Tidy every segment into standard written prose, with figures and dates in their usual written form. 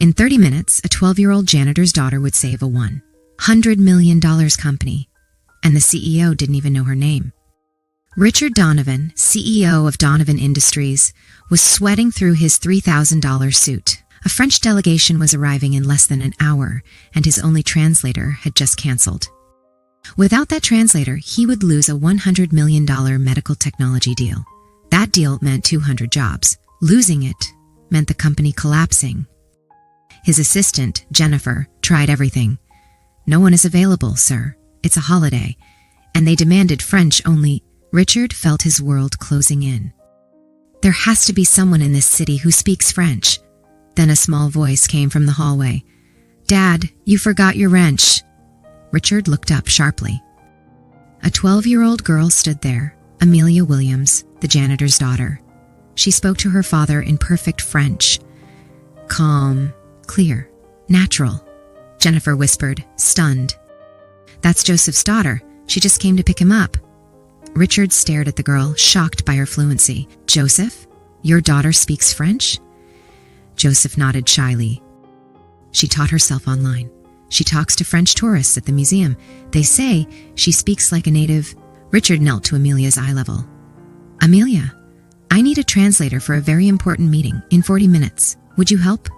In 30 minutes, a 12-year-old janitor's daughter would save a $100 million company, and the CEO didn't even know her name. Richard Donovan, CEO of Donovan Industries, was sweating through his $3,000 suit. A French delegation was arriving in less than an hour, and his only translator had just canceled. Without that translator, he would lose a $100 million medical technology deal. That deal meant 200 jobs. Losing it meant the company collapsing. His assistant, Jennifer, tried everything. "No one is available, sir. It's a holiday." And they demanded French only. Richard felt his world closing in. There has to be someone in this city who speaks French. Then a small voice came from the hallway. "Dad, you forgot your wrench." Richard looked up sharply. A 12-year-old girl stood there, Amelia Williams, the janitor's daughter. She spoke to her father in perfect French. Calm, clear, natural. Jennifer whispered, stunned. "That's Joseph's daughter. She just came to pick him up." Richard stared at the girl, shocked by her fluency. "Joseph, your daughter speaks French?" Joseph nodded shyly. "She taught herself online. She talks to French tourists at the museum. They say she speaks like a native." Richard knelt to Amelia's eye level. "Amelia, I need a translator for a very important meeting in 40 minutes. Would you help?"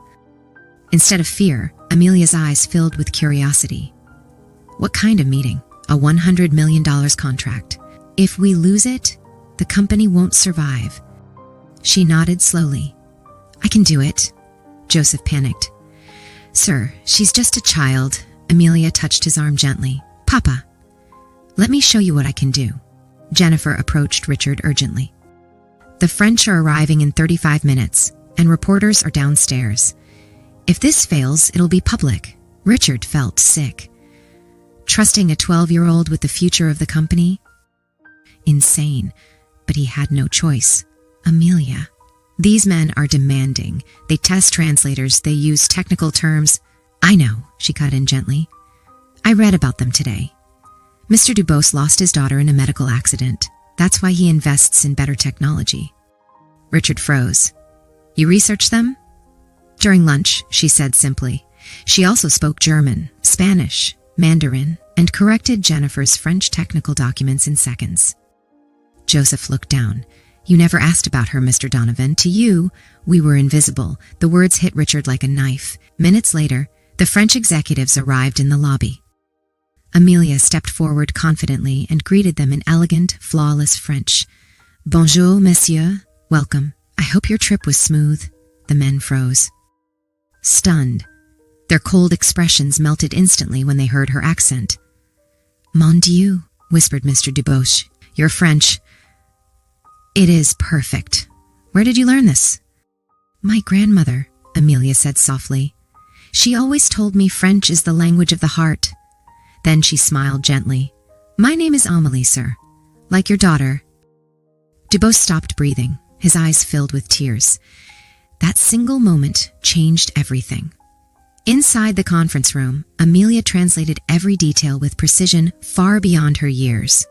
Instead of fear, Amelia's eyes filled with curiosity. "What kind of meeting?" "A $100 million contract. If we lose it, the company won't survive." She nodded slowly. "I can do it." Joseph panicked. "Sir, she's just a child." Amelia touched his arm gently. "Papa, let me show you what I can do." Jennifer approached Richard urgently. "The French are arriving in 35 minutes, and reporters are downstairs. If this fails, it'll be public." Richard felt sick. Trusting a 12-year-old with the future of the company? Insane, but he had no choice. Amelia. These men are demanding. They test translators. They use technical terms. "I know," she cut in gently. "I read about them today. Mr. Dubose lost his daughter in a medical accident. That's why he invests in better technology." Richard froze. "You researched them?" "During lunch," she said simply. She also spoke German, Spanish, Mandarin, and corrected Jennifer's French technical documents in seconds. Joseph looked down. "You never asked about her, Mr. Donovan. To you, we were invisible." The words hit Richard like a knife. Minutes later, the French executives arrived in the lobby. Amelia stepped forward confidently and greeted them in elegant, flawless French. "Bonjour, monsieur. Welcome. I hope your trip was smooth." The men froze. Stunned. Their cold expressions melted instantly when they heard her accent. "Mon Dieu," whispered Mr. Dubose. "You're French." "It is perfect. Where did you learn this?" "My grandmother," Amelia said softly. "She always told me French is the language of the heart." Then she smiled gently. "My name is Amelie, sir. Like your daughter." Dubose stopped breathing, his eyes filled with tears. That single moment changed everything. Inside the conference room, Amelia translated every detail with precision far beyond her years.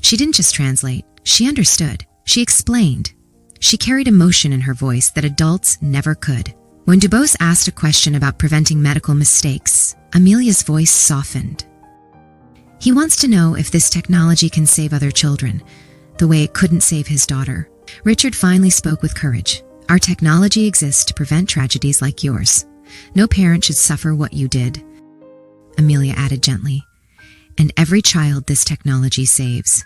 She didn't just translate, she understood. She explained. She carried emotion in her voice that adults never could. When Dubose asked a question about preventing medical mistakes, Amelia's voice softened. He wants to know if this technology can save other children, the way it couldn't save his daughter. Richard finally spoke with courage. "Our technology exists to prevent tragedies like yours. No parent should suffer what you did." Amelia added gently, "And every child this technology saves.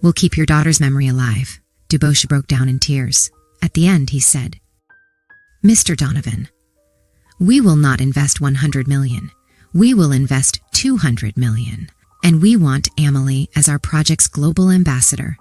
We'll keep your daughter's memory alive." Dubose broke down in tears. At the end, he said, "Mr. Donovan, we will not invest $100 million. We will invest $200 million. And we want Amelie as our project's global ambassador.